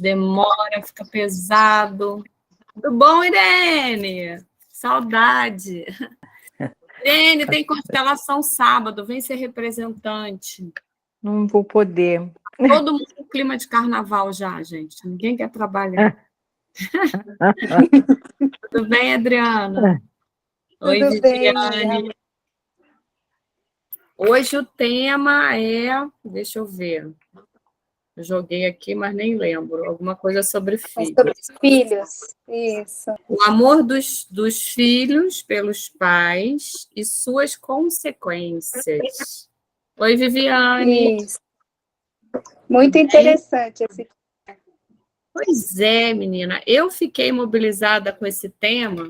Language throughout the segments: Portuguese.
demora, fica pesado. Tudo bom, Irene? Saudade. Irene, tem constelação sábado, vem ser representante. Não vou poder. Todo mundo com clima de carnaval já, gente. Ninguém quer trabalhar. Tudo bem, Adriana? Oi, Tudo Viviane. bem. Hoje o tema é... Deixa eu ver. Eu joguei aqui, mas nem lembro. Alguma coisa sobre filhos. Sobre os filhos, isso. O amor dos filhos pelos pais e suas consequências. Oi, Viviane. Isso. Muito interessante esse. Pois é, menina. Eu fiquei mobilizada com esse tema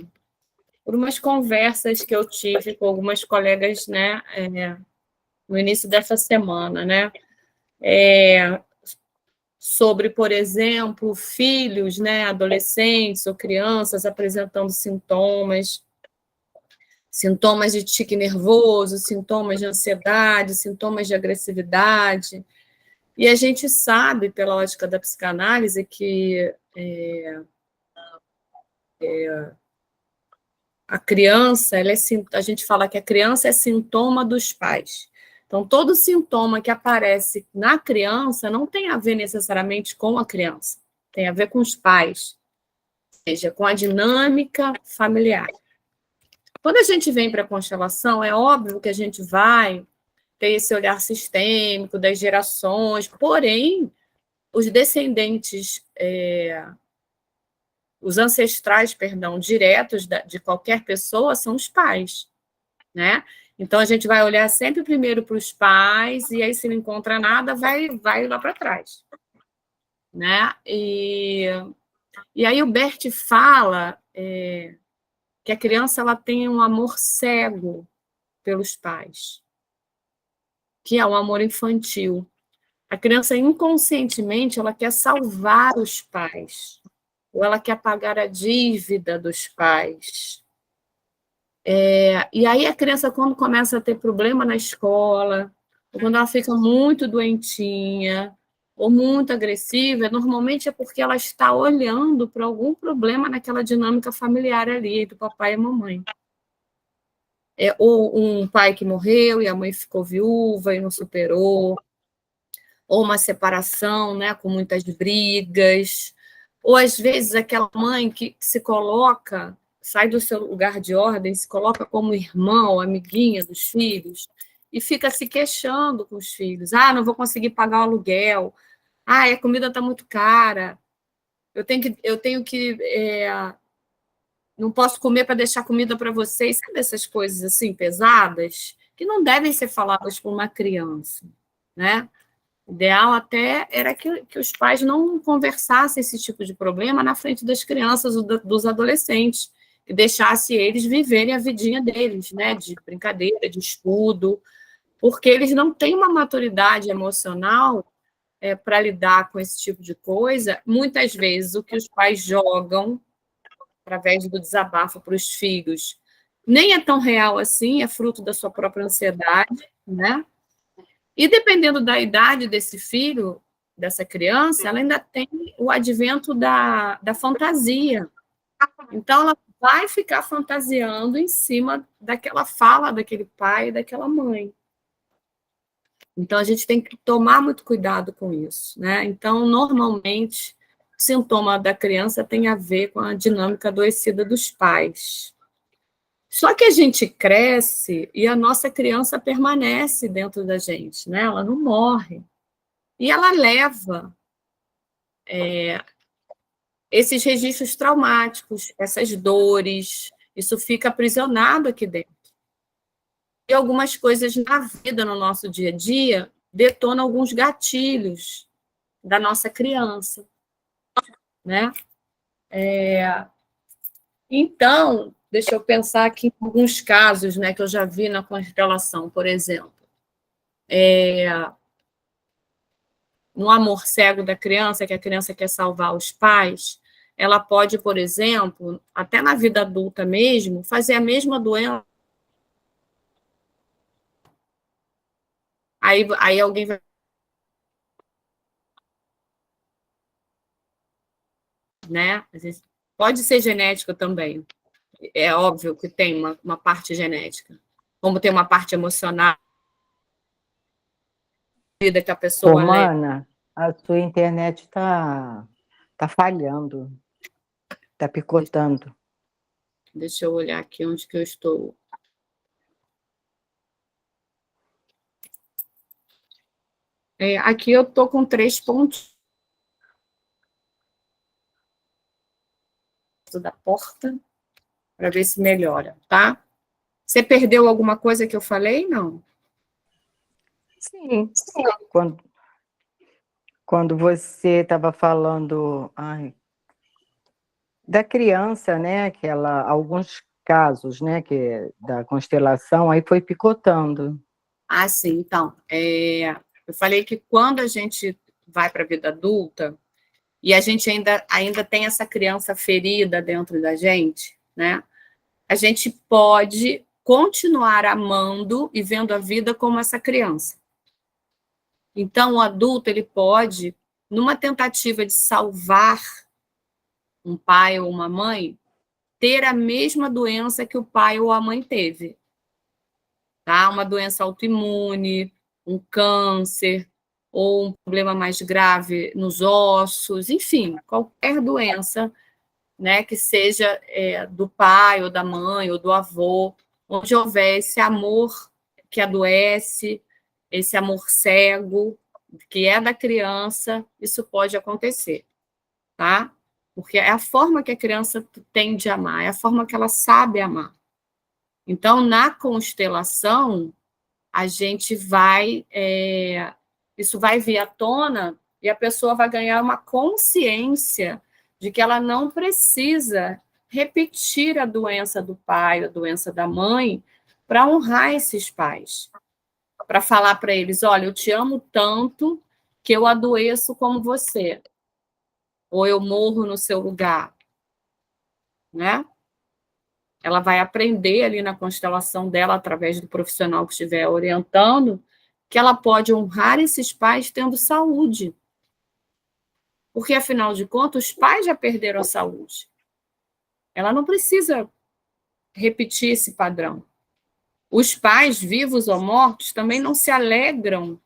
por umas conversas que eu tive com algumas colegas, né, no início dessa semana, né? Sobre, por exemplo, filhos, né, adolescentes ou crianças apresentando sintomas de tique nervoso, sintomas de ansiedade, sintomas de agressividade. E a gente sabe, pela ótica da psicanálise, que a criança, a gente fala que a criança é sintoma dos pais. Então, todo sintoma que aparece na criança não tem a ver necessariamente com a criança, tem a ver com os pais, ou seja, com a dinâmica familiar. Quando a gente vem para a constelação, é óbvio que a gente vai ter esse olhar sistêmico das gerações, porém, os descendentes, os ancestrais, perdão, diretos de qualquer pessoa são os pais, né? Então, a gente vai olhar sempre primeiro para os pais, e aí, se não encontra nada, vai lá para trás, né? E aí o Bert fala que a criança ela tem um amor cego pelos pais, que é um amor infantil. A criança, inconscientemente, ela quer salvar os pais, ou ela quer pagar a dívida dos pais. E aí a criança, quando começa a ter problema na escola, ou quando ela fica muito doentinha, ou muito agressiva, normalmente é porque ela está olhando para algum problema naquela dinâmica familiar ali, entre o papai e a mamãe. Ou um pai que morreu e a mãe ficou viúva e não superou, ou uma separação, né, com muitas brigas, ou às vezes aquela mãe que se coloca, sai do seu lugar de ordem, se coloca como irmã ou amiguinha dos filhos, e fica se queixando com os filhos. Ah, não vou conseguir pagar o aluguel. Ah, a comida está muito cara. Não posso comer para deixar comida para vocês. Sabe essas coisas assim, pesadas, que não devem ser faladas por uma criança, né? O ideal até era que os pais não conversassem esse tipo de problema na frente das crianças ou dos adolescentes, que deixasse eles viverem a vidinha deles, né, de brincadeira, de estudo, porque eles não têm uma maturidade emocional para lidar com esse tipo de coisa. Muitas vezes o que os pais jogam através do desabafo para os filhos nem é tão real assim, é fruto da sua própria ansiedade, né? E dependendo da idade desse filho, dessa criança, ela ainda tem o advento da fantasia. Então, ela vai ficar fantasiando em cima daquela fala daquele pai e daquela mãe. Então, a gente tem que tomar muito cuidado com isso, né? Então, normalmente, o sintoma da criança tem a ver com a dinâmica adoecida dos pais. Só que a gente cresce e a nossa criança permanece dentro da gente, né? Ela não morre. E ela leva esses registros traumáticos, essas dores, isso fica aprisionado aqui dentro. E algumas coisas na vida, no nosso dia a dia, detonam alguns gatilhos da nossa criança, né? Então, deixa eu pensar aqui em alguns casos, né, que eu já vi na constelação, por exemplo. No amor cego da criança, que a criança quer salvar os pais, ela pode, por exemplo, até na vida adulta mesmo, fazer a mesma doença. Aí alguém vai né? Pode ser genética também. É óbvio que tem uma parte genética. Como tem uma parte emocional, vida que a pessoa leva. Romana, a sua internet tá falhando, tá picotando. Deixa eu olhar aqui onde que eu estou. Aqui eu estou com 3 pontos da porta, para ver se melhora, tá? Você perdeu alguma coisa que eu falei? Não. Sim. Quando você estava falando da criança, né? Alguns casos, né? Da constelação, aí foi picotando. Ah, sim. Então, eu falei que quando a gente vai para a vida adulta e a gente ainda tem essa criança ferida dentro da gente, né? A gente pode continuar amando e vendo a vida como essa criança. Então, o adulto, ele pode, numa tentativa de salvar um pai ou uma mãe, ter a mesma doença que o pai ou a mãe teve, tá? Uma doença autoimune, um câncer, ou um problema mais grave nos ossos, enfim, qualquer doença, né, que seja do pai ou da mãe ou do avô, onde houver esse amor que adoece, esse amor cego, que é da criança, isso pode acontecer, tá? Porque é a forma que a criança tem de amar, é a forma que ela sabe amar. Então, na constelação, a gente vai, isso vai vir à tona e a pessoa vai ganhar uma consciência de que ela não precisa repetir a doença do pai, a doença da mãe, para honrar esses pais, para falar para eles, olha, eu te amo tanto que eu adoeço como você, ou eu morro no seu lugar, né? Ela vai aprender ali na constelação dela, através do profissional que estiver orientando, que ela pode honrar esses pais tendo saúde. Porque, afinal de contas, os pais já perderam a saúde. Ela não precisa repetir esse padrão. Os pais, vivos ou mortos, também não se alegram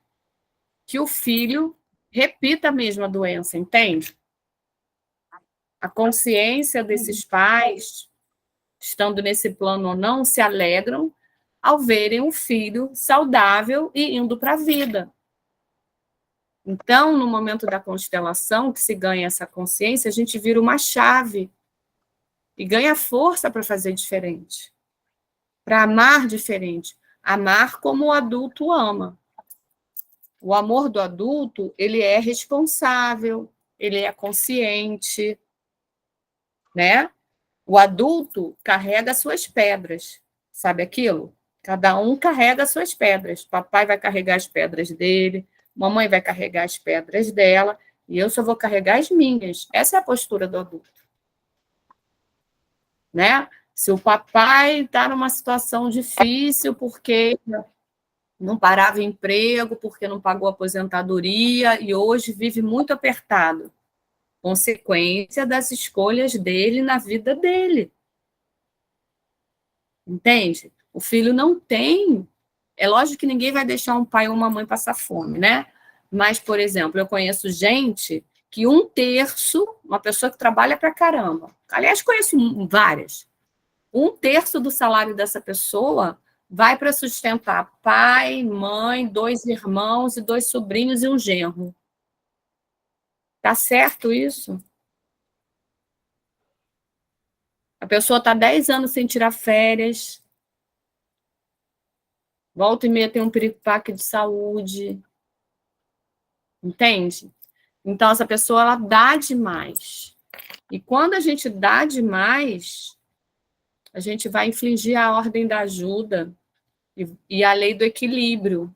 que o filho repita a mesma doença, entende? A consciência desses pais, estando nesse plano ou não, se alegram ao verem um filho saudável e indo para a vida. Então, no momento da constelação, que se ganha essa consciência, a gente vira uma chave e ganha força para fazer diferente, para amar diferente, amar como o adulto ama. O amor do adulto, ele é responsável, ele é consciente, né? O adulto carrega suas pedras, sabe aquilo? Cada um carrega suas pedras. Papai vai carregar as pedras dele, mamãe vai carregar as pedras dela, e eu só vou carregar as minhas. Essa é a postura do adulto, né? Se o papai está numa situação difícil porque não parava emprego, porque não pagou aposentadoria e hoje vive muito apertado, consequência das escolhas dele na vida dele. Entende? O filho não tem. É lógico que ninguém vai deixar um pai ou uma mãe passar fome, né? Mas, por exemplo, eu conheço gente que 1/3, uma pessoa que trabalha pra caramba, aliás, conheço várias, 1/3 do salário dessa pessoa vai para sustentar pai, mãe, 2 irmãos e 2 sobrinhos e um genro. Tá certo isso? A pessoa está 10 anos sem tirar férias, volta e meia tem um piripaque de saúde, entende? Então, essa pessoa, ela dá demais. E quando a gente dá demais, a gente vai infligir a ordem da ajuda e a lei do equilíbrio.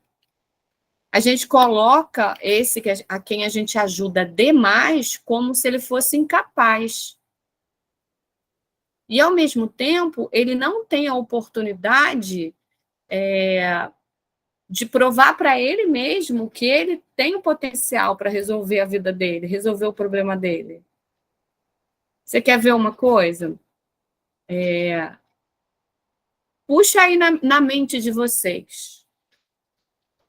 A gente coloca esse a quem a gente ajuda demais como se ele fosse incapaz. E, ao mesmo tempo, ele não tem a oportunidade de provar para ele mesmo que ele tem o potencial para resolver a vida dele, resolver o problema dele. Você quer ver uma coisa? Puxa aí na mente de vocês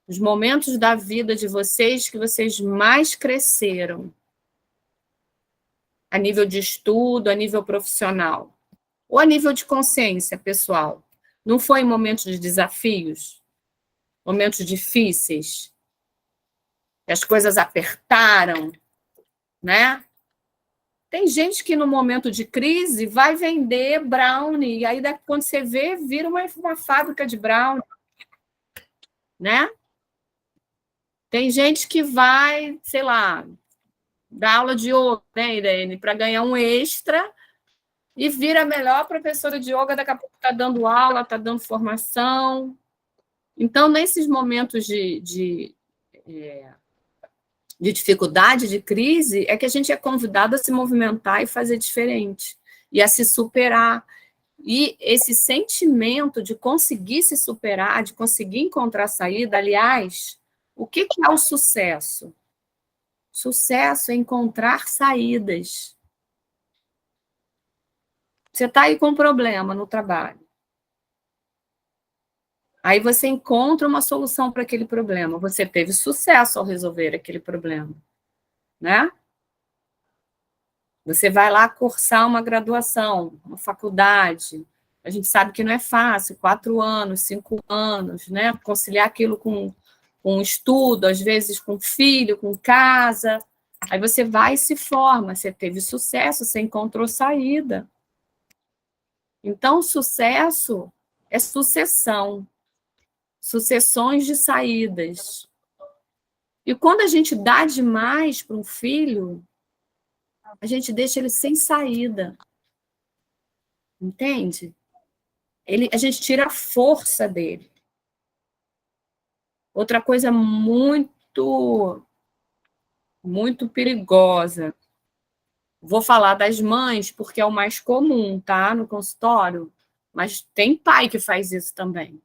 os momentos da vida de vocês que vocês mais cresceram, a nível de estudo, a nível profissional, ou a nível de consciência pessoal. Não foi em momentos de desafios, momentos difíceis, que as coisas apertaram, né? Tem gente que no momento de crise vai vender brownie, e aí quando você vê, vira uma fábrica de brownie, né? Tem gente que vai, sei lá, dar aula de yoga, né, Irene, para ganhar um extra e vira a melhor professora de yoga, daqui a pouco está dando aula, está dando formação. Então, nesses momentos de dificuldade, de crise, é que a gente é convidado a se movimentar e fazer diferente, e a se superar. E esse sentimento de conseguir se superar, de conseguir encontrar saída, aliás, o que é o sucesso? Sucesso é encontrar saídas. Você está aí com um problema no trabalho. Aí você encontra uma solução para aquele problema. Você teve sucesso ao resolver aquele problema, né? Você vai lá cursar uma graduação, uma faculdade. A gente sabe que não é fácil, 4 anos, 5 anos, né? Conciliar aquilo com estudo, às vezes com filho, com casa. Aí você vai e se forma. Você teve sucesso, você encontrou saída. Então, sucesso é sucessão, sucessões de saídas. E quando a gente dá demais para um filho, a gente deixa ele sem saída. Entende? A gente tira a força dele. Outra coisa muito perigosa. Vou falar das mães, porque é o mais comum, tá? No consultório. Mas tem pai que faz isso também.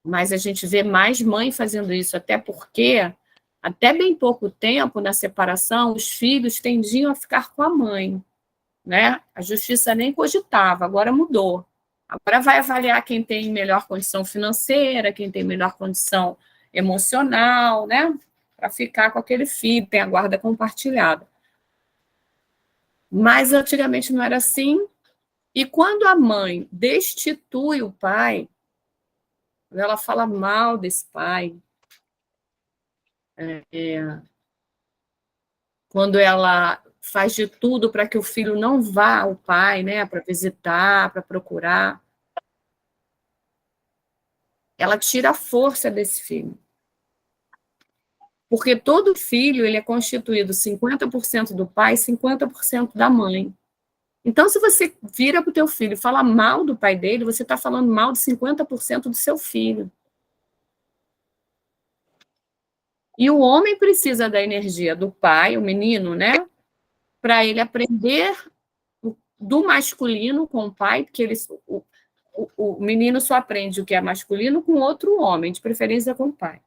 Mas a gente vê mais mãe fazendo isso, até porque, até bem pouco tempo, na separação, os filhos tendiam a ficar com a mãe, né? A justiça nem cogitava, agora mudou. Agora vai avaliar quem tem melhor condição financeira, quem tem melhor condição emocional, né? Para ficar com aquele filho, tem a guarda compartilhada. Mas antigamente não era assim. E quando a mãe destitui o pai, ela fala mal desse pai, quando ela faz de tudo para que o filho não vá ao pai, né, para visitar, para procurar, ela tira a força desse filho. Porque todo filho ele é constituído 50% do pai e 50% da mãe. Então, se você vira para o teu filho e fala mal do pai dele, você está falando mal de 50% do seu filho. E o homem precisa da energia do pai, o menino, né? Para ele aprender do masculino com o pai, porque o menino só aprende o que é masculino com outro homem, de preferência com o pai.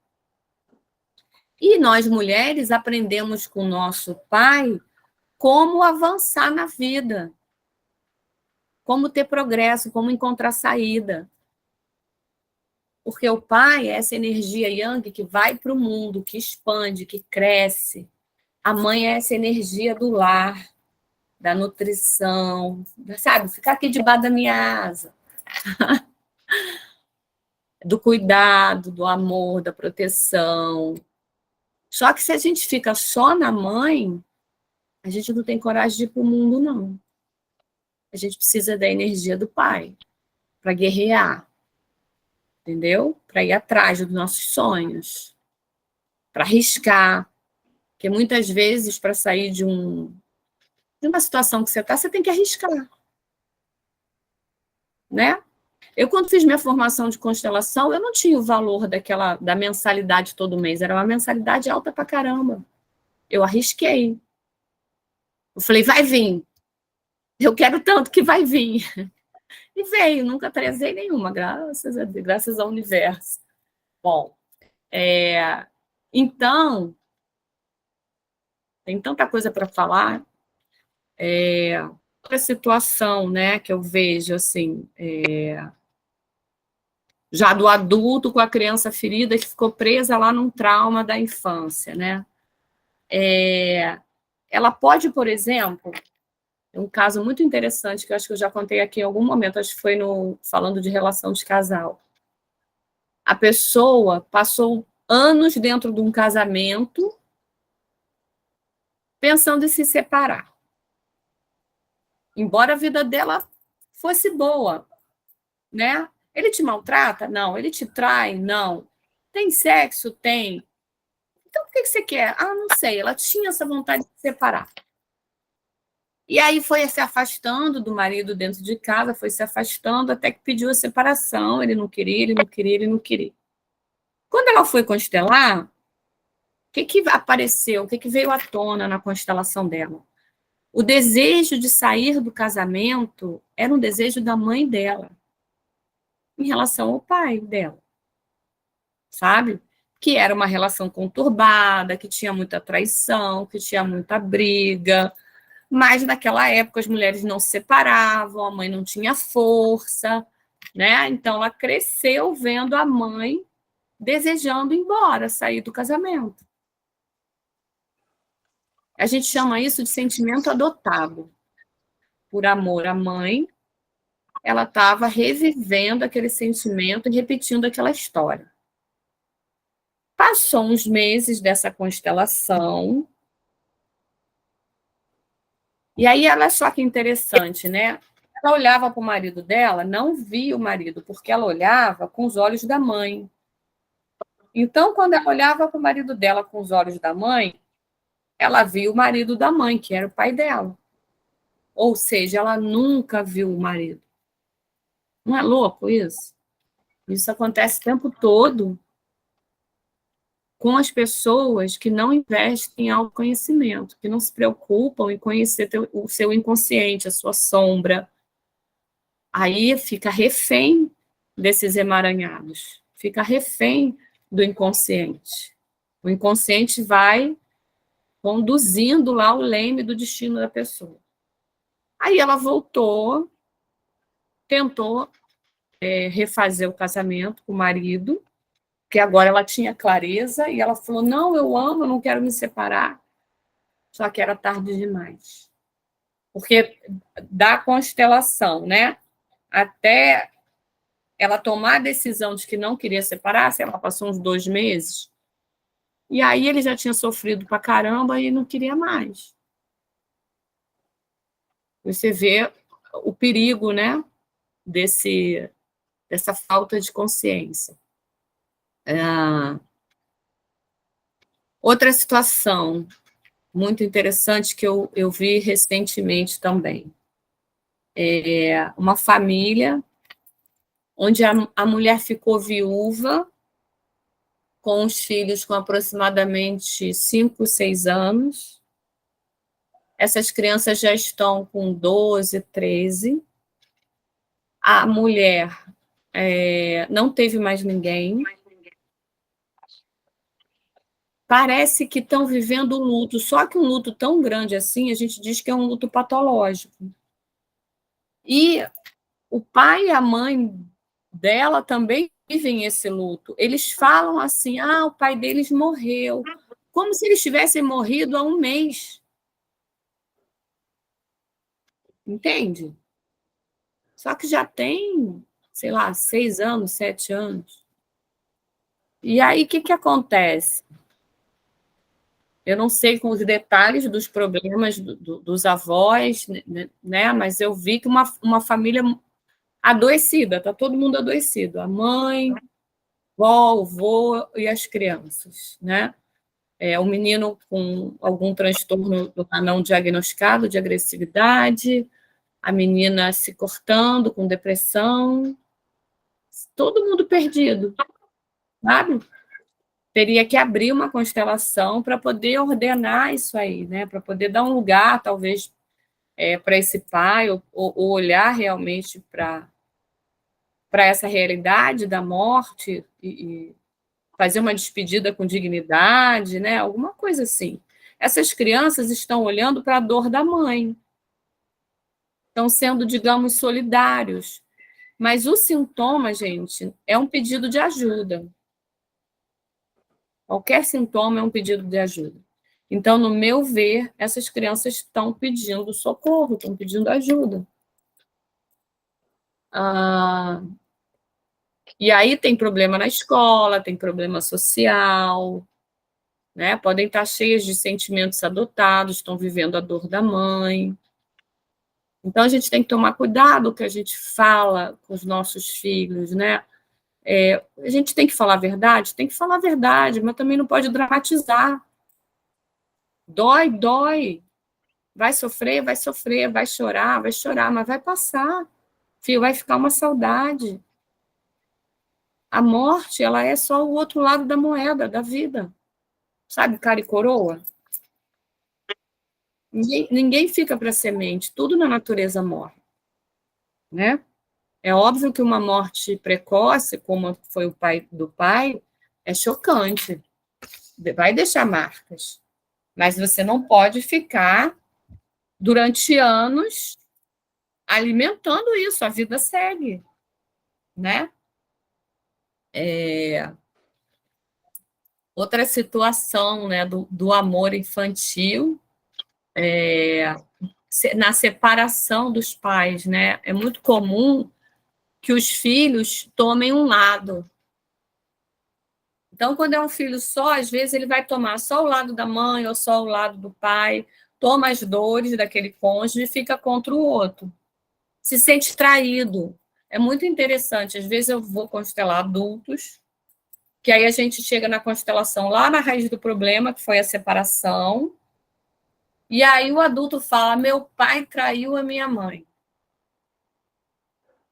E nós, mulheres, aprendemos com o nosso pai como avançar na vida, como ter progresso, como encontrar saída. Porque o pai é essa energia yang que vai para o mundo, que expande, que cresce. A mãe é essa energia do lar, da nutrição, sabe? Ficar aqui debaixo da minha asa. Do cuidado, do amor, da proteção. Só que se a gente fica só na mãe, a gente não tem coragem de ir para o mundo, não. A gente precisa da energia do pai para guerrear, entendeu? Para ir atrás dos nossos sonhos, para arriscar. Porque muitas vezes, para sair de uma situação que você está, você tem que arriscar. Né? Eu, quando fiz minha formação de constelação, eu não tinha o valor da mensalidade todo mês. Era uma mensalidade alta pra caramba. Eu arrisquei. Eu falei, vai vir. Eu quero tanto que vai vir. E veio, nunca atrasei nenhuma, graças a Deus, graças ao universo. Bom, então, tem tanta coisa para falar, Outra situação, né, que eu vejo, assim, já do adulto com a criança ferida que ficou presa lá num trauma da infância, né? Ela pode, por exemplo, um caso muito interessante que eu acho que eu já contei aqui em algum momento, acho que foi falando de relação de casal. A pessoa passou anos dentro de um casamento pensando em se separar. Embora a vida dela fosse boa, né? Ele te maltrata? Não. Ele te trai? Não. Tem sexo? Tem. Então, o que você quer? Ah, não sei. Ela tinha essa vontade de se separar. E aí foi se afastando do marido dentro de casa, foi se afastando até que pediu a separação. Ele não queria, ele não queria, ele não queria. Quando ela foi constelar, o que apareceu? O que veio à tona na constelação dela? O desejo de sair do casamento era um desejo da mãe dela, em relação ao pai dela, sabe? Que era uma relação conturbada, que tinha muita traição, que tinha muita briga, mas naquela época as mulheres não se separavam, a mãe não tinha força, né? Então ela cresceu vendo a mãe desejando ir embora, sair do casamento. A gente chama isso de sentimento adotado. Por amor à mãe, ela estava revivendo aquele sentimento e repetindo aquela história. Passou uns meses dessa constelação, e aí olha só que interessante, né? Ela olhava para o marido dela, não via o marido, porque ela olhava com os olhos da mãe. Então, quando ela olhava para o marido dela com os olhos da mãe, ela via o marido da mãe, que era o pai dela. Ou seja, ela nunca viu o marido. Não é louco isso? Isso acontece o tempo todo com as pessoas que não investem em autoconhecimento, que não se preocupam em conhecer o seu inconsciente, a sua sombra. Aí fica refém desses emaranhados, fica refém do inconsciente. O inconsciente vai conduzindo lá o leme do destino da pessoa. Aí ela voltou, tentou refazer o casamento com o marido, que agora ela tinha clareza, e ela falou, não, eu amo, eu não quero me separar. Só que era tarde demais. Porque da constelação, né, até ela tomar a decisão de que não queria separar, ela passou uns 2 meses, e aí ele já tinha sofrido pra caramba e não queria mais. Você vê o perigo, né, dessa falta de consciência. Outra situação muito interessante que eu vi recentemente também. Uma família onde a mulher ficou viúva com os filhos com aproximadamente 5, 6 anos. Essas crianças já estão com 12, 13. A mulher não teve mais ninguém. Parece que estão vivendo o luto, só que um luto tão grande assim, a gente diz que é um luto patológico. E o pai e a mãe dela também vivem esse luto. Eles falam assim, o pai deles morreu, como se eles tivessem morrido há 1 mês. Entende? Só que já tem, sei lá, 6 anos, 7 anos. E aí, o que acontece? Eu não sei com os detalhes dos problemas dos avós, né? Mas eu vi que uma família adoecida, está todo mundo adoecido. A mãe, vó, o vô e as crianças, né? O menino com algum transtorno não diagnosticado de agressividade, a menina se cortando com depressão, todo mundo perdido, sabe? Teria que abrir uma constelação para poder ordenar isso aí, né? Para poder dar um lugar, talvez, para esse pai, ou olhar realmente para essa realidade da morte e fazer uma despedida com dignidade, né? Alguma coisa assim. Essas crianças estão olhando para a dor da mãe, estão sendo, digamos, solidários. Mas o sintoma, gente, é um pedido de ajuda. Qualquer sintoma é um pedido de ajuda. Então, no meu ver, essas crianças estão pedindo socorro, estão pedindo ajuda. E aí tem problema na escola, tem problema social, né? Podem estar cheias de sentimentos adotados, estão vivendo a dor da mãe. Então, a gente tem que tomar cuidado com o que a gente fala com os nossos filhos, né? A gente tem que falar a verdade? Tem que falar a verdade, mas também não pode dramatizar. Dói, dói. Vai sofrer, vai chorar, mas vai passar. Filho, vai ficar uma saudade. A morte, ela é só o outro lado da moeda, da vida. Sabe, cara e coroa? Ninguém fica para semente, tudo na natureza morre, né? É óbvio que uma morte precoce, como foi o pai do pai, é chocante, vai deixar marcas, mas você não pode ficar durante anos alimentando isso, a vida segue, né? Outra situação, né, do amor infantil, na separação dos pais, né? É muito comum que os filhos tomem um lado. Então, quando é um filho só, às vezes ele vai tomar só o lado da mãe ou só o lado do pai, toma as dores daquele cônjuge e fica contra o outro. Se sente traído. É muito interessante. Às vezes eu vou constelar adultos, que aí a gente chega na constelação lá na raiz do problema, que foi a separação, e aí o adulto fala: meu pai traiu a minha mãe.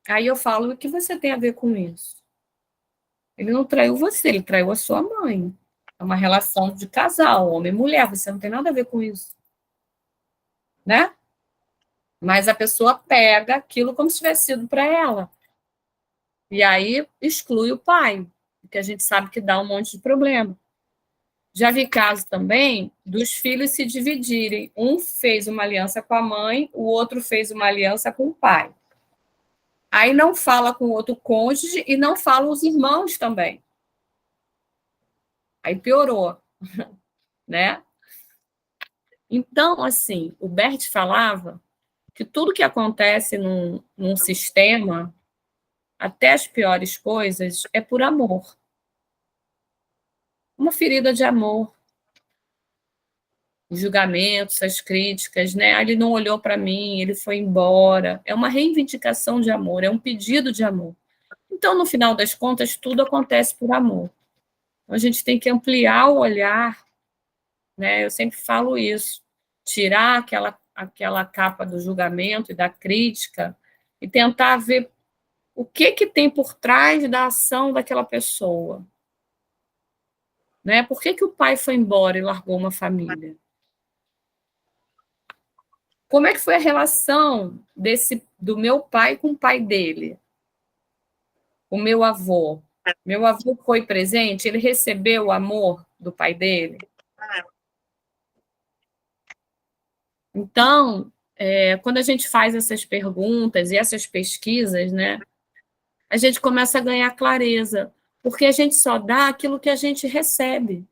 Aí eu falo: o que você tem a ver com isso? Ele não traiu você, ele traiu a sua mãe. É uma relação de casal, homem e mulher, você não tem nada a ver com isso. Né? Mas a pessoa pega aquilo como se tivesse sido para ela. E aí exclui o pai, porque a gente sabe que dá um monte de problema. Já vi caso também dos filhos se dividirem. Um fez uma aliança com a mãe, o outro fez uma aliança com o pai. Aí não fala com o outro cônjuge e não falam os irmãos também. Aí piorou, né? Então, assim, o Bert falava que tudo que acontece num sistema, até as piores coisas, é por amor. Uma ferida de amor. Os julgamentos, as críticas, né? Ah, ele não olhou para mim, ele foi embora. É uma reivindicação de amor, é um pedido de amor. Então, no final das contas, tudo acontece por amor. Então, a gente tem que ampliar o olhar, né? Eu sempre falo isso, tirar aquela capa do julgamento e da crítica e tentar ver o que tem por trás da ação daquela pessoa, né? Por que o pai foi embora e largou uma família? Como é que foi a relação do meu pai com o pai dele? O meu avô. Meu avô foi presente? Ele recebeu o amor do pai dele? Então, quando a gente faz essas perguntas e essas pesquisas, né, a gente começa a ganhar clareza, porque a gente só dá aquilo que a gente recebe.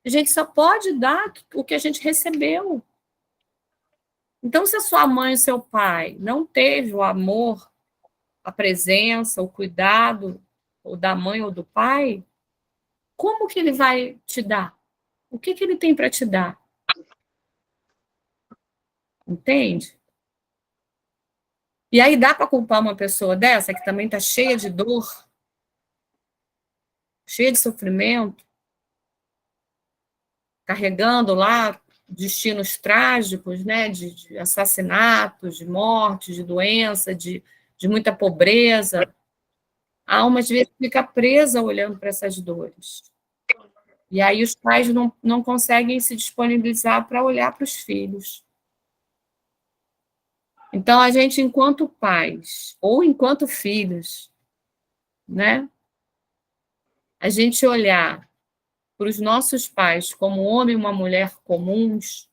A gente só pode dar o que a gente recebeu. Então, se a sua mãe e seu pai não teve o amor, a presença, o cuidado, ou da mãe ou do pai, como que ele vai te dar? O que ele tem para te dar? Entende? E aí dá para culpar uma pessoa dessa, que também está cheia de dor, cheia de sofrimento, carregando lá destinos trágicos, né, de assassinatos, de morte, de doença, de muita pobreza. A alma, às vezes, fica presa olhando para essas dores. E aí os pais não conseguem se disponibilizar para olhar para os filhos. Então, a gente, enquanto pais, ou enquanto filhos, né, a gente olhar para os nossos pais como um homem e uma mulher comuns,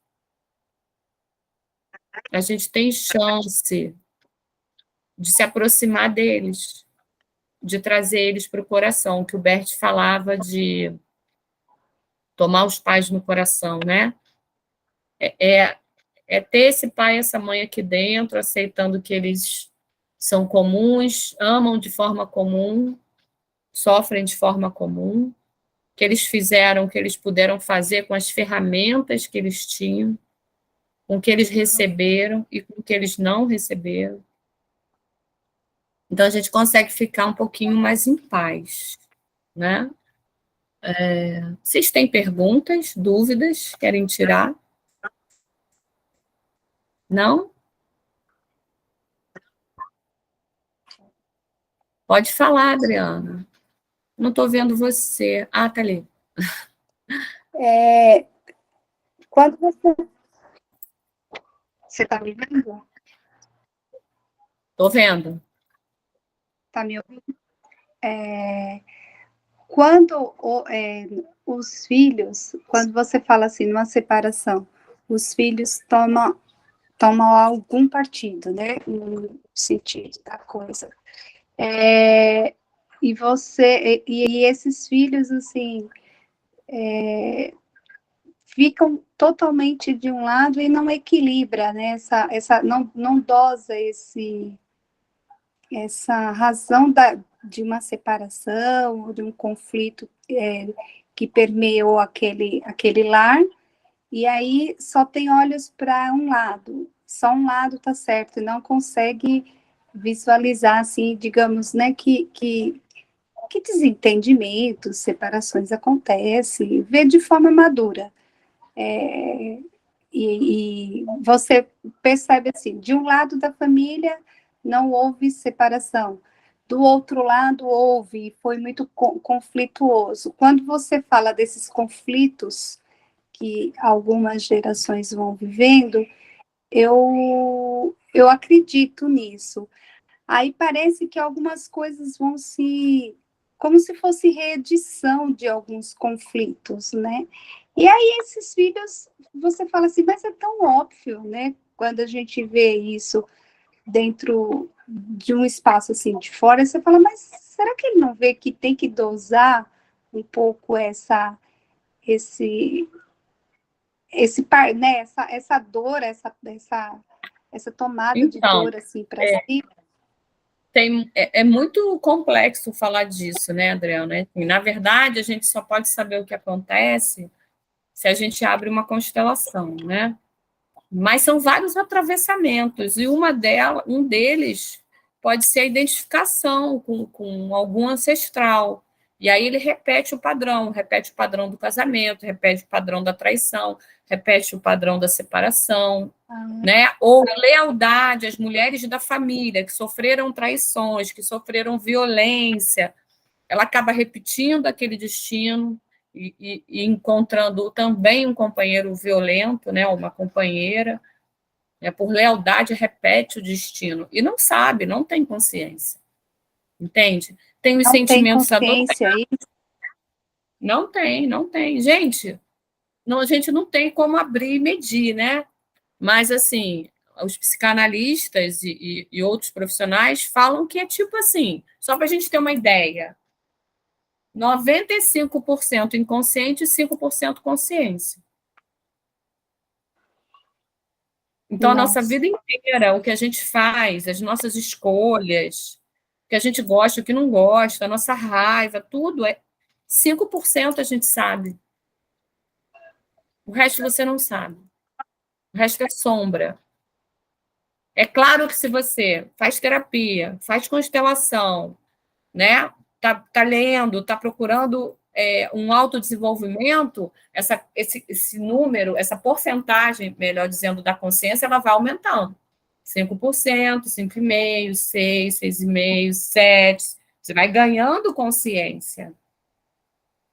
a gente tem chance de se aproximar deles, de trazer eles para o coração, que o Bert falava de tomar os pais no coração, né? É ter esse pai e essa mãe aqui dentro, aceitando que eles são comuns, amam de forma comum, sofrem de forma comum, que eles fizeram o que eles puderam fazer com as ferramentas que eles tinham, com o que eles receberam e com o que eles não receberam. Então, a gente consegue ficar um pouquinho mais em paz, né? Vocês têm perguntas, dúvidas, querem tirar? Não? Pode falar, Adriana. Não estou vendo você. Ah, tá ali. Quando você está me vendo? Estou vendo. Está me ouvindo? Quando os filhos, quando você fala assim, numa separação, os filhos tomam algum partido, né, no sentido da coisa. E esses filhos, assim, ficam totalmente de um lado e não equilibra, né, não dosa essa razão de uma separação, ou de um conflito que permeou aquele lar, e aí só tem olhos para um lado, só um lado está certo, e não consegue visualizar, assim, digamos, né, que desentendimentos, separações acontecem, vê de forma madura. E você percebe assim, de um lado da família não houve separação, do outro lado houve, foi muito conflituoso. Quando você fala desses conflitos que algumas gerações vão vivendo, eu acredito nisso. Aí parece que algumas coisas vão como se fosse reedição de alguns conflitos, né? E aí esses filhos, você fala assim, mas é tão óbvio, né? Quando a gente vê isso dentro de um espaço assim de fora, você fala, mas será que ele não vê que tem que dosar um pouco esse né? essa dor, essa tomada de Então, dor assim para si? é muito complexo falar disso, né, Adriana? Na verdade, a gente só pode saber o que acontece se a gente abre uma constelação, né? Mas são vários atravessamentos, e um deles pode ser a identificação com algum ancestral. E aí ele repete o padrão do casamento, repete o padrão da traição, repete o padrão da separação, né? Ou lealdade às mulheres da família que sofreram traições, que sofreram violência, ela acaba repetindo aquele destino e encontrando também um companheiro violento, né? Uma companheira, por lealdade repete o destino e não sabe, não tem consciência, entende? Tem os Não tem sentimentos consciência aí? não tem, gente. Não, a gente não tem como abrir e medir, né? Mas, assim, os psicanalistas e outros profissionais falam que é tipo assim, só para a gente ter uma ideia, 95% inconsciente e 5% consciência. Então, a nossa Nossa. vida inteira, o que a gente faz, as nossas escolhas, o que a gente gosta, o que não gosta, a nossa raiva, tudo 5% a gente sabe. O resto você não sabe. O resto é sombra. É claro que se você faz terapia, faz constelação, né? Tá lendo, tá procurando um autodesenvolvimento, esse número, essa porcentagem, melhor dizendo, da consciência, ela vai aumentando. 5%, 5,5%, 6%, 6,5%, 7%. Você vai ganhando consciência.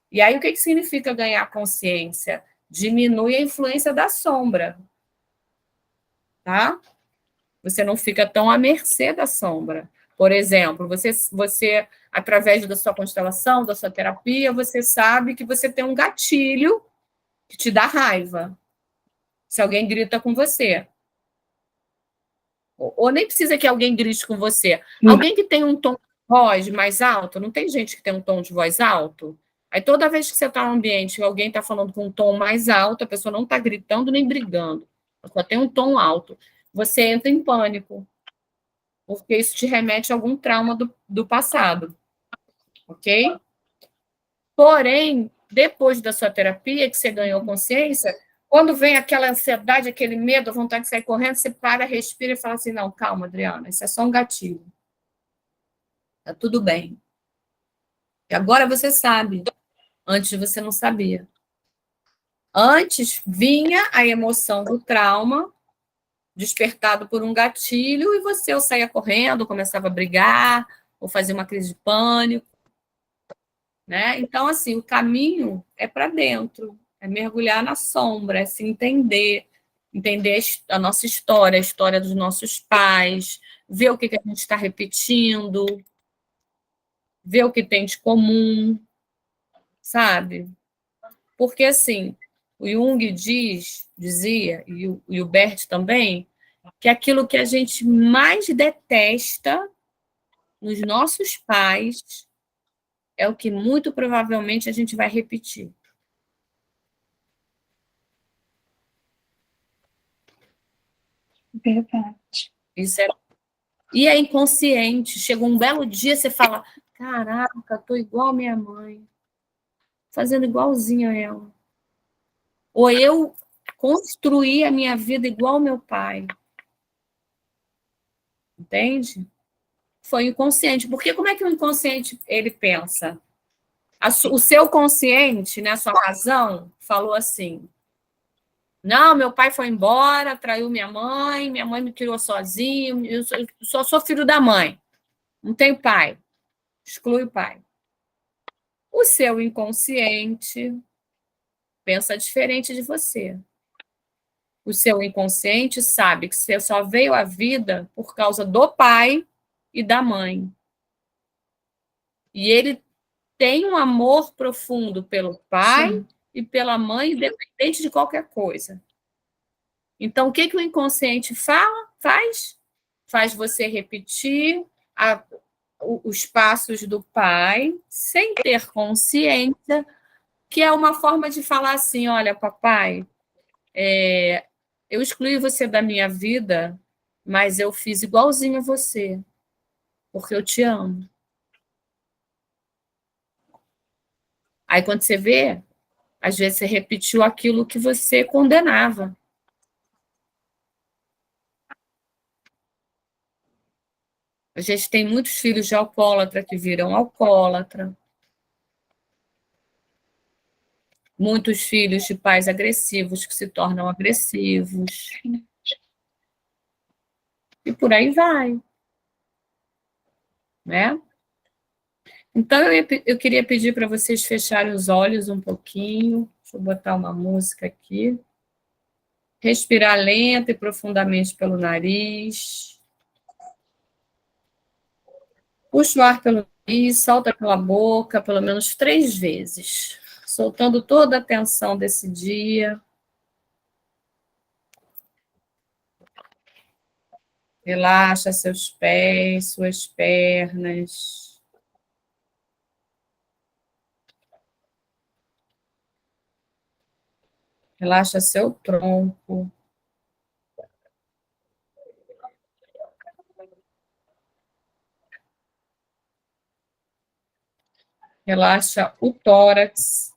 E aí, o que significa ganhar consciência? Diminui a influência da sombra, tá? Você não fica tão à mercê da sombra. Por exemplo, você, através da sua constelação, da sua terapia, você sabe que você tem um gatilho que te dá raiva. Se alguém grita com você. ou nem precisa que alguém grite com você. Alguém que tem um tom de voz mais alto, não tem gente que tem um tom de voz alto? Aí toda vez que você está no ambiente e alguém está falando com um tom mais alto, a pessoa não está gritando nem brigando, só tem um tom alto. Você entra em pânico, porque isso te remete a algum trauma do passado, ok? Porém, depois da sua terapia, que você ganhou consciência, quando vem aquela ansiedade, aquele medo, a vontade de sair correndo, você para, respira e fala assim, não, calma, Adriana, isso é só um gatilho. Tá tudo bem. E agora você sabe. Antes você não sabia. Antes vinha a emoção do trauma, despertado por um gatilho, e você ou saía correndo, ou começava a brigar, ou fazia uma crise de pânico. Né? Então, assim, o caminho é para dentro, é mergulhar na sombra, é se entender, entender a nossa história, a história dos nossos pais, ver o que a gente está repetindo, ver o que tem de comum, sabe? Porque, assim, o Jung dizia, e o Bert também, que aquilo que a gente mais detesta nos nossos pais é o que muito provavelmente a gente vai repetir. Verdade. Isso é... E é inconsciente. Chega um belo dia, você fala, caraca, tô igual a minha mãe, fazendo igualzinho a ela. Ou eu construí a minha vida igual ao meu pai. Entende? Foi inconsciente. Porque como é que o inconsciente ele pensa? O seu consciente, né, a sua razão, falou assim, não, meu pai foi embora, traiu minha mãe me criou sozinho, eu só sou filho da mãe, não tenho pai, exclui o pai. O seu inconsciente pensa diferente de você. O seu inconsciente sabe que você só veio à vida por causa do pai e da mãe. E ele tem um amor profundo pelo pai Sim. e pela mãe, independente de qualquer coisa. Então, o que o inconsciente faz? Faz você repetir os passos do pai, sem ter consciência, que é uma forma de falar assim, olha, papai, eu excluí você da minha vida, mas eu fiz igualzinho a você, porque eu te amo. Aí, quando você vê, às vezes você repetiu aquilo que você condenava. A gente tem muitos filhos de alcoólatra que viram alcoólatra. Muitos filhos de pais agressivos que se tornam agressivos. E por aí vai. Né? Então, eu queria pedir para vocês fecharem os olhos um pouquinho. Deixa eu botar uma música aqui. Respirar lenta e profundamente pelo nariz. Puxa o ar pelo nariz, solta pela boca, pelo menos 3 vezes. Soltando toda a tensão desse dia. Relaxa seus pés, suas pernas. Relaxa seu tronco. Relaxa o tórax.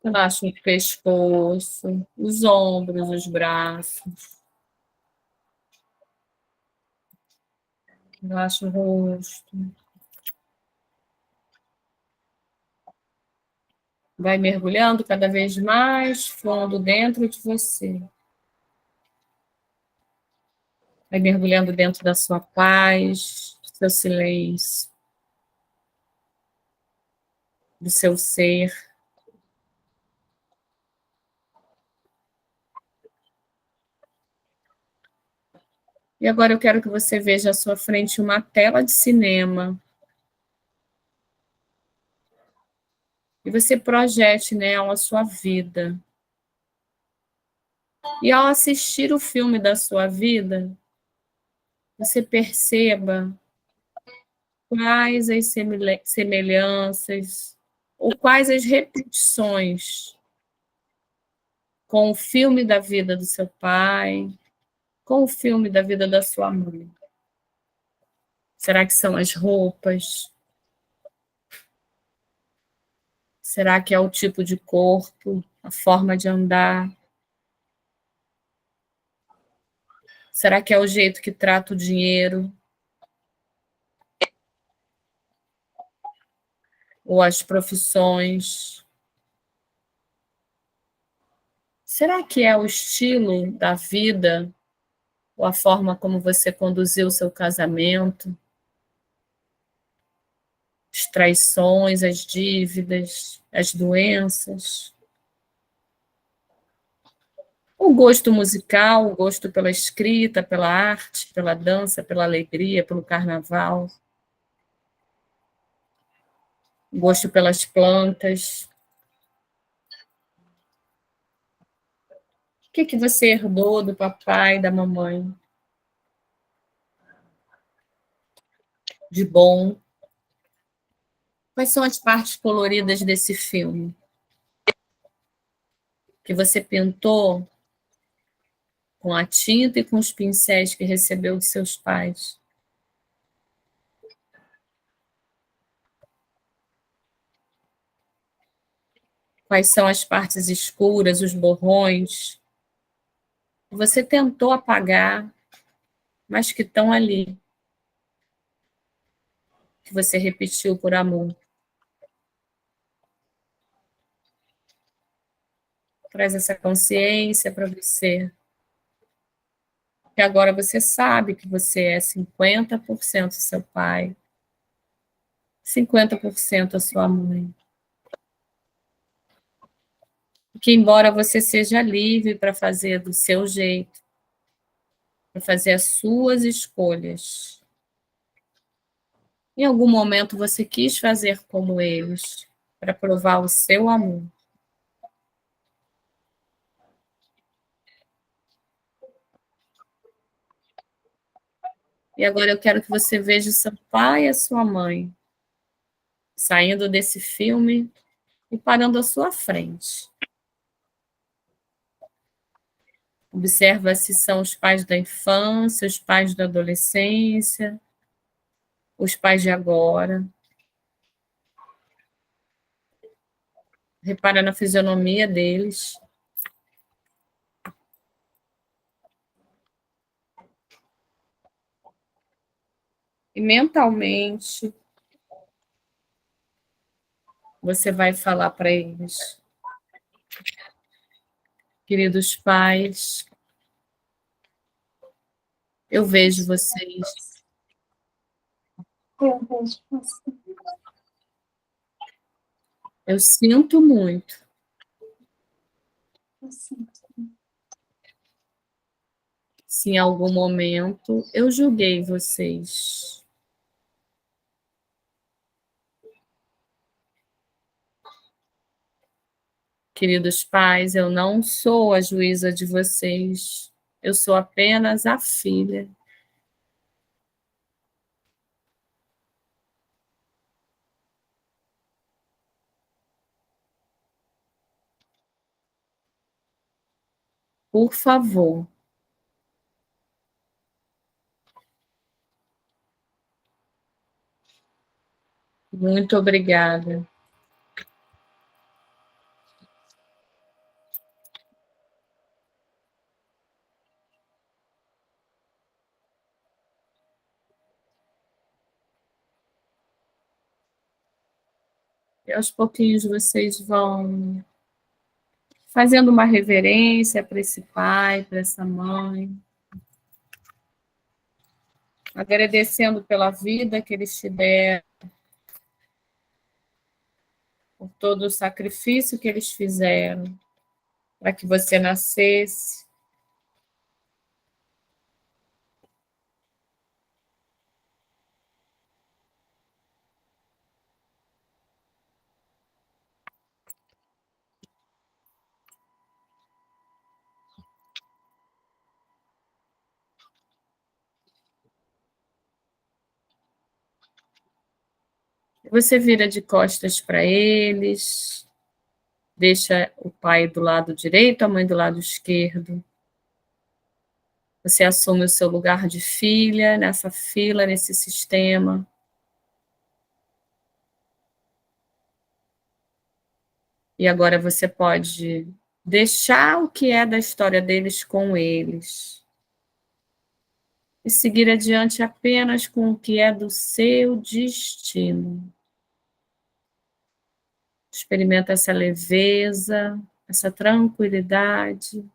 Relaxa o pescoço, os ombros, os braços. Relaxa o rosto. Vai mergulhando cada vez mais fundo dentro de você. Vai mergulhando dentro da sua paz, do seu silêncio, do seu ser. E agora eu quero que você veja à sua frente uma tela de cinema. E você projete nela a sua vida. E ao assistir o filme da sua vida, você perceba quais as semelhanças ou quais as repetições com o filme da vida do seu pai, com o filme da vida da sua mãe. Será que são as roupas? Será que é o tipo de corpo, a forma de andar? Será que é o jeito que trata o dinheiro? Ou as profissões? Será que é o estilo da vida, ou a forma como você conduziu o seu casamento? As traições, as dívidas, as doenças? O gosto musical, o gosto pela escrita, pela arte, pela dança, pela alegria, pelo carnaval? O gosto pelas plantas? O que você herdou do papai e da mamãe? De bom? Quais são as partes coloridas desse filme? Que você pintou com a tinta e com os pincéis que recebeu de seus pais? Quais são as partes escuras, os borrões, que você tentou apagar, mas que estão ali, que você repetiu por amor? Traz essa consciência para você. Que agora você sabe que você é 50% seu pai, 50% a sua mãe. Que embora você seja livre para fazer do seu jeito, para fazer as suas escolhas, em algum momento você quis fazer como eles, para provar o seu amor. E agora eu quero que você veja o seu pai e a sua mãe saindo desse filme e parando à sua frente. Observa se são os pais da infância, os pais da adolescência, os pais de agora. Repara na fisionomia deles. E mentalmente você vai falar para eles: queridos pais, eu vejo vocês. Eu vejo você. Eu sinto muito. Eu sinto. Se em algum momento eu julguei vocês. Queridos pais, eu não sou a juíza de vocês. Eu sou apenas a filha. Por favor, muito obrigada. E aos pouquinhos vocês vão fazendo uma reverência para esse pai, para essa mãe, agradecendo pela vida que eles te deram, por todo o sacrifício que eles fizeram para que você nascesse. Você vira de costas para eles, deixa o pai do lado direito, a mãe do lado esquerdo. Você assume o seu lugar de filha nessa fila, nesse sistema. E agora você pode deixar o que é da história deles com eles. E seguir adiante apenas com o que é do seu destino. Experimenta essa leveza, essa tranquilidade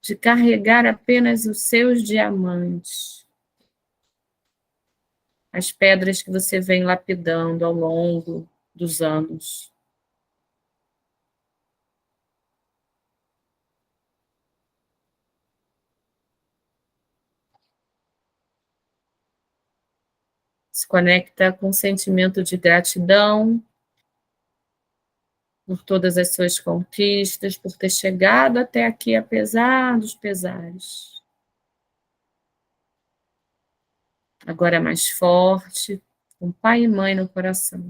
de carregar apenas os seus diamantes, as pedras que você vem lapidando ao longo dos anos. Se conecta com o sentimento de gratidão por todas as suas conquistas, por ter chegado até aqui, apesar dos pesares. Agora mais forte, com pai e mãe no coração.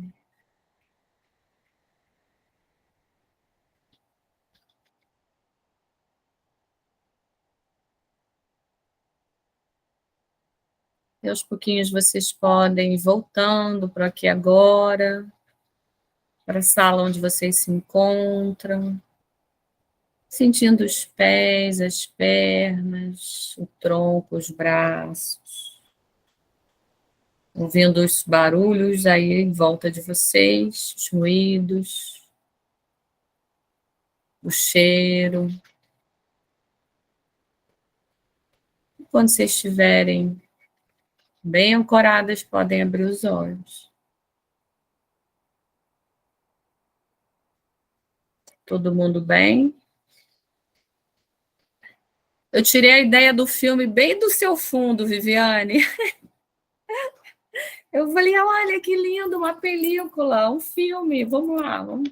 E aos pouquinhos vocês podem ir voltando para aqui agora, para a sala onde vocês se encontram, sentindo os pés, as pernas, o tronco, os braços, ouvindo os barulhos aí em volta de vocês, os ruídos, o cheiro. Quando vocês estiverem bem ancoradas, podem abrir os olhos. Todo mundo bem? Eu tirei a ideia do filme bem do seu fundo, Viviane. Eu falei, olha que lindo, uma película, um filme, vamos lá. Vamos.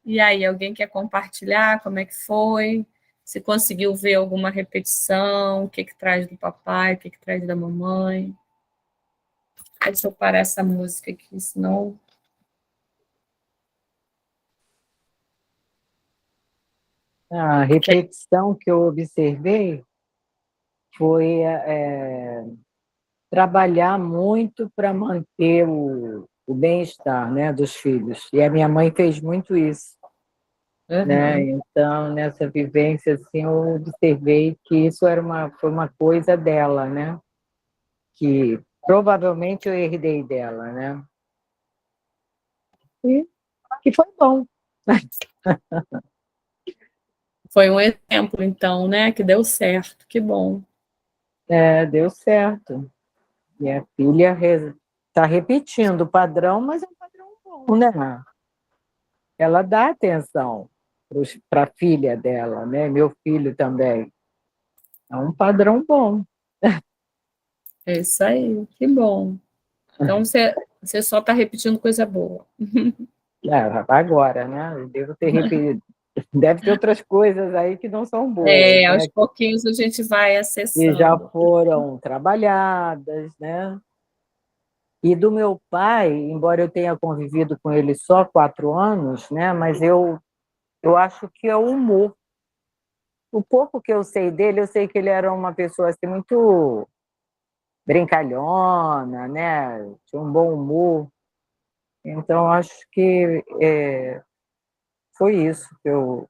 E aí, alguém quer compartilhar como é que foi? Se conseguiu ver alguma repetição, o que que traz do papai, o que que traz da mamãe? Deixa eu parar essa música aqui, senão... A repetição que eu observei foi trabalhar muito para manter o bem-estar, né, dos filhos. E a minha mãe fez muito isso. Né? Então, nessa vivência, assim, eu observei que isso foi uma coisa dela, né? Que provavelmente eu herdei dela, né? E que foi bom. Foi um exemplo, então, né? Que deu certo, que bom. Deu certo. E a filha está repetindo o padrão, mas é um padrão bom, né? Ela dá atenção para a filha dela, né? Meu filho também. É um padrão bom. É isso aí, que bom. Então, você só está repetindo coisa boa. Agora, né? Eu devo ter repetido. Deve ter outras coisas aí que não são boas, Aos né? pouquinhos a gente vai Que já acessando. foram trabalhadas, né? E do meu pai, embora eu tenha convivido com ele só 4 anos, né? Mas eu acho que é o humor. O pouco que eu sei dele, eu sei que ele era uma pessoa assim, muito brincalhona, né? Tinha um bom humor. Então, acho que foi isso que eu...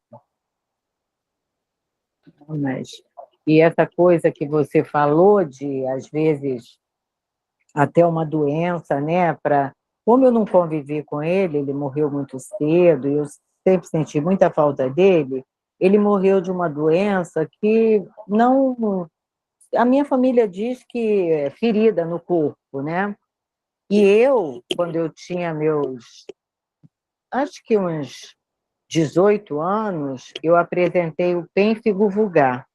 Mas, e essa coisa que você falou de, às vezes, até uma doença, né? Como eu não convivi com ele, ele morreu muito cedo, e eu sempre senti muita falta dele, ele morreu de uma doença que não... A minha família diz que é ferida no corpo, né? E eu, quando eu tinha acho que uns 18 anos, eu apresentei o pênfigo vulgar,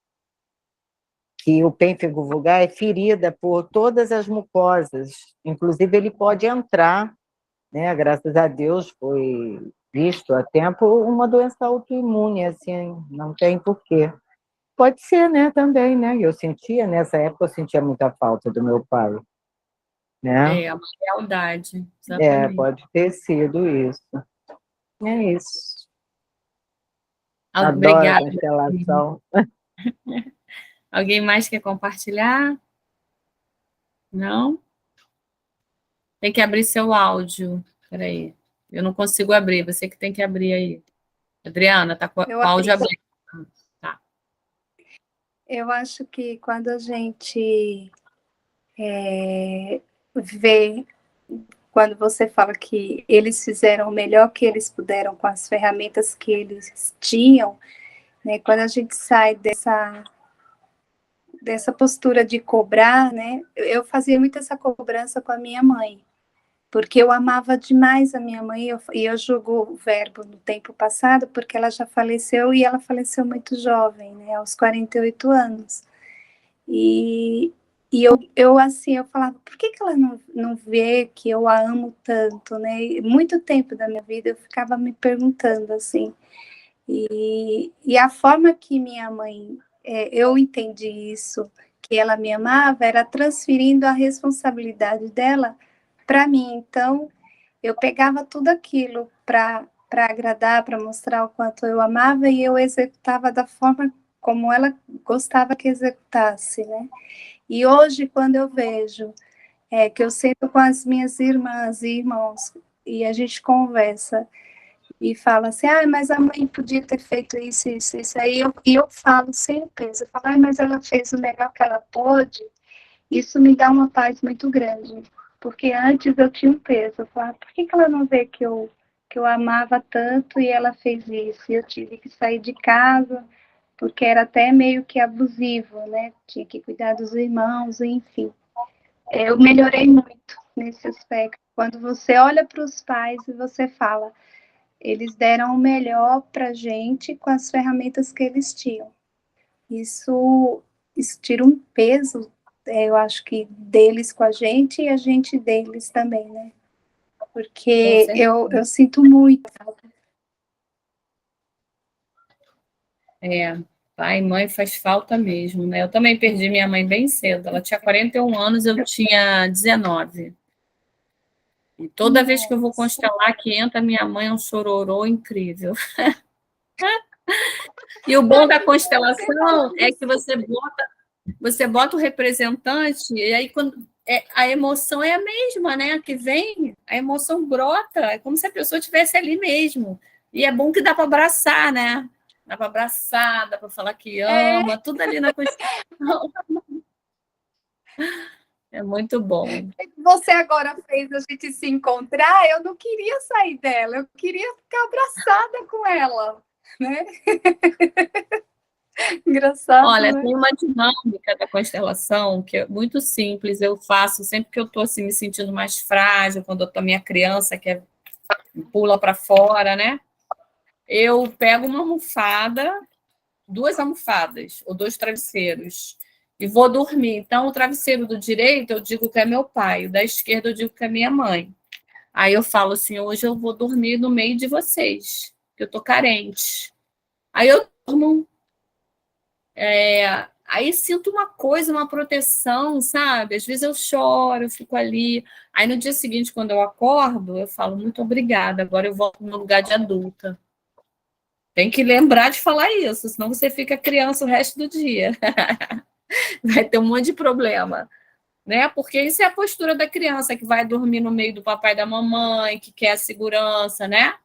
que o pênfigo vulgar é ferida por todas as mucosas, inclusive ele pode entrar, né? Graças a Deus foi visto a tempo uma doença autoimune, assim, não tem porquê. pode ser, né, também, né? Eu sentia, nessa época, eu sentia muita falta do meu pai, né? É, uma lealdade, exatamente. Pode ter sido isso. É isso. Adoro a Obrigada. constelação. Alguém mais quer compartilhar? Não? Tem que abrir seu áudio. Peraí. Eu não consigo abrir, você que tem que abrir aí. Adriana, tá com o Eu áudio abri. aberto. Tá. Eu acho que quando a gente vê, quando você fala que eles fizeram o melhor que eles puderam com as ferramentas que eles tinham, né? Quando a gente sai dessa postura de cobrar, né? Eu fazia muito essa cobrança com a minha mãe, porque eu amava demais a minha mãe, e eu jogo o verbo no tempo passado, porque ela já faleceu, e ela faleceu muito jovem, né? Aos 48 anos. E, assim, eu falava, por que ela não vê que eu a amo tanto, né? E muito tempo da minha vida eu ficava me perguntando, assim. E a forma que minha mãe, eu entendi isso, que ela me amava, era transferindo a responsabilidade dela para mim. Então, eu pegava tudo aquilo para agradar, para mostrar o quanto eu amava, e eu executava da forma como ela gostava que executasse, né? E hoje, quando eu vejo que eu sento com as minhas irmãs e irmãos e a gente conversa e fala assim, mas a mãe podia ter feito isso, isso, isso aí, e eu falo sem peso, eu falo, mas ela fez o melhor que ela pôde, isso me dá uma paz muito grande, porque antes eu tinha um peso, eu falava, por que ela não vê que eu amava tanto e ela fez isso, e eu tive que sair de casa, porque era até meio que abusivo, né, tinha que cuidar dos irmãos, enfim. Eu melhorei muito nesse aspecto, quando você olha para os pais e você fala, eles deram o melhor para a gente com as ferramentas que eles tinham. Isso tira um peso, eu acho que deles com a gente e a gente deles também, né? Porque eu sinto muito. Pai e mãe faz falta mesmo, né? Eu também perdi minha mãe bem cedo. Ela tinha 41 anos, eu tinha 19. E toda vez que eu vou constelar que entra minha mãe é um chororô incrível. E o bom da constelação é que você bota o representante, e aí quando a emoção é a mesma, né? Que vem, a emoção brota, é como se a pessoa estivesse ali mesmo. E é bom que dá para abraçar, né? Dá para abraçar, dá para falar que ama, tudo ali na constelação. É muito bom. Você agora fez a gente se encontrar, eu não queria sair dela, eu queria ficar abraçada com ela, né? Engraçado, Olha, né? tem uma dinâmica da constelação que é muito simples, eu faço sempre que eu estou assim, me sentindo mais frágil, quando eu estou minha criança que pula para fora, né? Eu pego uma almofada, 2 almofadas ou 2 travesseiros e vou dormir. Então, o travesseiro do direito eu digo que é meu pai, o da esquerda eu digo que é minha mãe. Aí eu falo assim, hoje eu vou dormir no meio de vocês, que eu estou carente. Aí eu durmo, aí sinto uma coisa, uma proteção, sabe? Às vezes eu choro, eu fico ali. Aí no dia seguinte, quando eu acordo, eu falo, muito obrigada, agora eu volto no meu lugar de adulta. Tem que lembrar de falar isso, senão você fica criança o resto do dia. Vai ter um monte de problema, né? Porque isso é a postura da criança que vai dormir no meio do papai e da mamãe, que quer a segurança, né?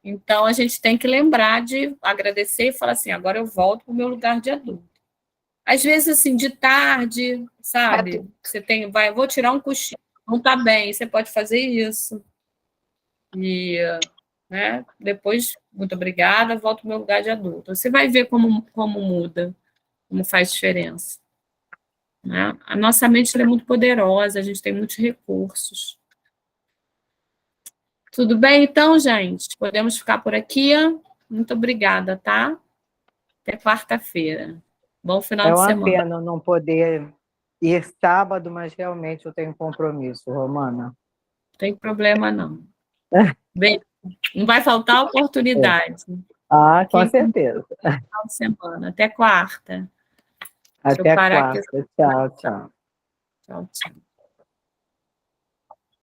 Então a gente tem que lembrar de agradecer e falar assim, agora eu volto para o meu lugar de adulto. Às vezes, assim, de tarde, sabe? Você vou tirar um cochilo, não está bem, você pode fazer isso. E, né? Depois, muito obrigada, volto ao meu lugar de adulto. Você vai ver como muda, como faz diferença. Né? A nossa mente é muito poderosa, a gente tem muitos recursos. Tudo bem, então, gente? Podemos ficar por aqui. Muito obrigada, tá? Até quarta-feira. Bom final É de uma semana. pena não poder ir sábado, mas realmente eu tenho compromisso, Romana. Não tem problema, não. Bem, não vai faltar oportunidade. Ah, com Ok? certeza. Final de semana. Até quarta. Deixa eu Até parar aqui. quarta. Tchau, tchau. Tchau, tchau.